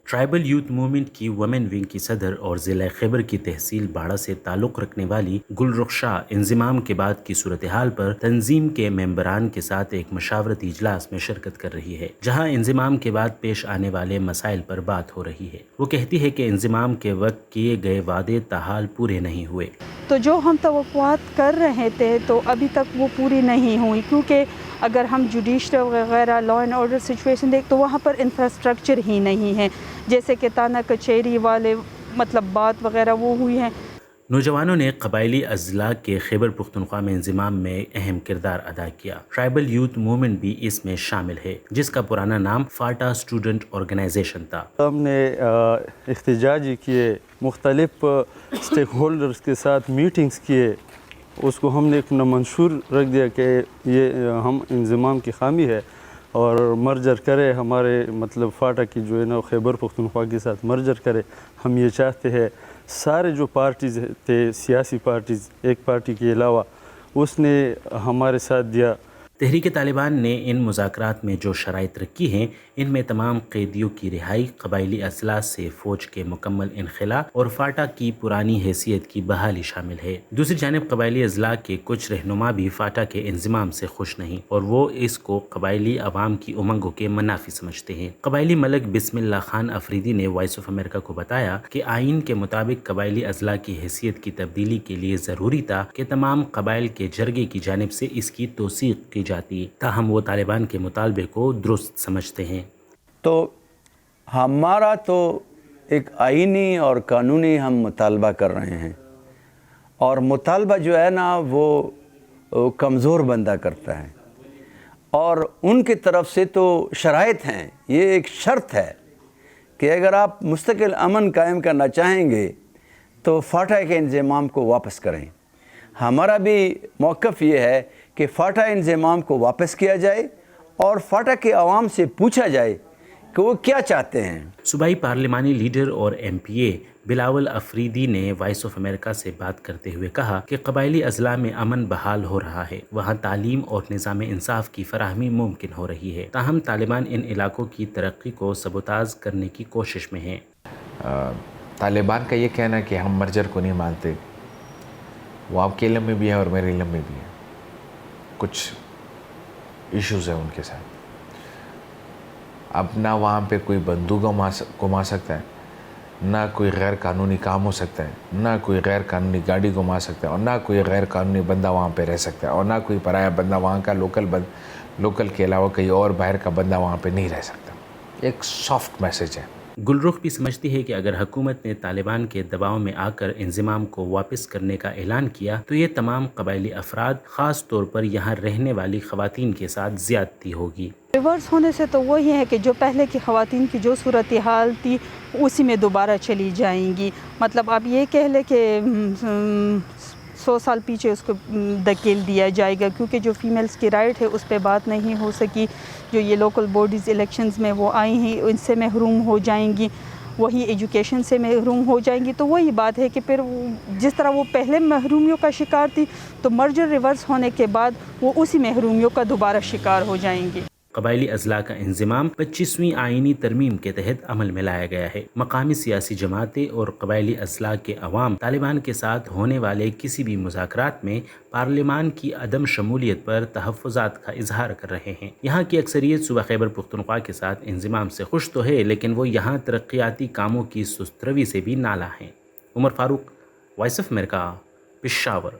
Tribal youth movement की women wing की सदर और ज़िला खैबर की तहसील बाड़ा से ताल्लुक़ रखने वाली गुलरुखशा इंज़िमाम के बाद की सूरत हाल पर तंजीम के मेंबरान के साथ एक मशावरती इजलास में शिरकत कर रही है, जहां इंज़िमाम के बाद पेश आने वाले मसाइल पर बात हो रही है। वो कहती है कि इंज़िमाम के वक्त किए गए वादे ताहाल पूरे नहीं हुए। तो जो हम तवक्कुआत कर रहे थे तो अभी तक वो पूरी नहीं हुई, क्योंकि अगर हम जुडिशल वगैरह लॉ एंड ऑर्डर सिचुएशन देख तो वहाँ पर इंफ्रास्ट्रक्चर ही नहीं है, जैसे कि थाना कचहरी वाले मतलब बात वगैरह वो हुई है। नौजवानों ने कबायली अजला के खैबर पुख्तनख्वा में इंज़िमाम में अहम किरदार अदा किया। ट्राइबल यूथ मूवमेंट भी इसमें शामिल है, जिसका पुराना नाम फाटा स्टूडेंट ऑर्गेनाइजेशन था। हमने इख्तिजाज किए, मुख्तलिफ स्टेक होल्डर्स के साथ मीटिंग्स किए, उसको हमने एक मंशूर रख दिया कि ये हम इंज़िमाम की खामी है और मर्जर करे, हमारे मतलब फाटा की जो है ना खैबर पुख्तनख्वा के साथ मर्जर करे। हम ये चाहते हैं सारे जो पार्टीज़ थे, सियासी पार्टीज़, एक पार्टी के अलावा, उसने हमारे साथ दिया। तहरीक तालिबान ने इन मुज़ाकरात में जो शराइत रखी हैं, इनमें तमाम कैदियों की रिहाई, कबायली अजला से फ़ौज के मुकम्मल इनखला और फाटा की पुरानी हैसियत की बहाली शामिल है। दूसरी जानिब कबायली अजला के कुछ रहनुमा भी फाटा के इंज़िमाम से खुश नहीं और वो इसको कबायली अवाम की उमंगों के मुनाफी समझते हैं। कबायली मलक बिस्मिल्लाह खान अफरीदी ने वॉइस ऑफ अमेरिका को बताया कि आइन के मुताबिक कबायली अजला की हैसियत की तब्दीली के लिए ज़रूरी था कि तमाम कबाइल के जरगे की जानिब से इसकी तौसीक़ की जाती, ताहम वो तालिबान के मुतालबे को दुरुस्त समझते हैं। तो हमारा तो एक आइनी और कानूनी हम मुतालबा कर रहे हैं, और मुतालबा जो है ना वो कमज़ोर बंदा करता है, और उनकी तरफ से तो शराइत हैं। ये एक शर्त है कि अगर आप मुस्तकिल अमन कायम करना चाहेंगे तो फाटा के इंज़िमाम को वापस करें। हमारा भी मौक़िफ़ ये है कि फाटा इंज़िमाम को वापस किया जाए और फाटा के अवाम से पूछा जाए कि वो क्या चाहते हैं। सूबाई पार्लिमानी लीडर और MPA बिलावल अफरीदी ने वॉइस ऑफ अमेरिका से बात करते हुए कहा कि कबायली अजला में अमन बहाल हो रहा है, वहाँ तालीम और निज़ाम इंसाफ की फराहमी मुमकिन हो रही है, ताहम तालिबान इन इलाकों की तरक्की को सबोताज करने की कोशिश में है। तालिबान का ये कहना कि हम मर्जर को नहीं मानते, वो आपके इल्म में भी है और मेरे इल्म में भी है। कुछ इश्यूज़ हैं उनके साथ। अब ना वहाँ पे कोई बंदूक घुमा सकता है, ना कोई गैर कानूनी काम हो सकता है, ना कोई गैर कानूनी गाड़ी घुमा सकता है, और ना कोई गैर कानूनी बंदा वहाँ पे रह सकता है, और ना कोई पराया बंदा वहाँ का लोकल के अलावा कहीं और बाहर का बंदा वहाँ पे नहीं रह सकता। एक सॉफ्ट मैसेज है। गुलरुख भी समझती है कि अगर हुकूमत ने तालिबान के दबाव में आकर इंज़िमाम को वापस करने का ऐलान किया तो ये तमाम कबायली अफराद, ख़ास तौर पर यहाँ रहने वाली ख़वातीन के साथ ज़्यादती होगी। रिवर्स होने से तो वही है कि जो पहले की ख़वातीन की जो सूरत हाल थी उसी में दोबारा चली जाएंगी। मतलब आप ये कह लें कि 100 साल पीछे उसको धकेल दिया जाएगा, क्योंकि जो फीमेल्स की राइट है उस पर बात नहीं हो सकी। जो ये लोकल बॉडीज़ इलेक्शंस में वो आई हैं, इनसे महरूम हो जाएंगी, वही एजुकेशन से महरूम हो जाएंगी। तो वही बात है कि फिर जिस तरह वो पहले महरूमियों का शिकार थी, तो मर्जर रिवर्स होने के बाद वो उसी महरूमियों का दोबारा शिकार हो जाएंगी। कबायली अजला का इंज़िमाम 25वीं आइनी तरमीम के तहत अमल में लाया गया है। मकामी सियासी जमातें और कबायली अजला के अवाम तालिबान के साथ होने वाले किसी भी मुज़ाकरात में पार्लिमान की अदम शमूलियत पर तहफ़्फ़ुज़ात का इजहार कर रहे हैं। यहाँ की अक्सरियत सूबा खैबर पुख्तनख्वा के साथ इंज़िमाम से खुश तो है, लेकिन वो यहाँ तरक्याती कामों की सुस्त रवी से भी नाला हैं। Umar Farooq, voice of America, Peshawar.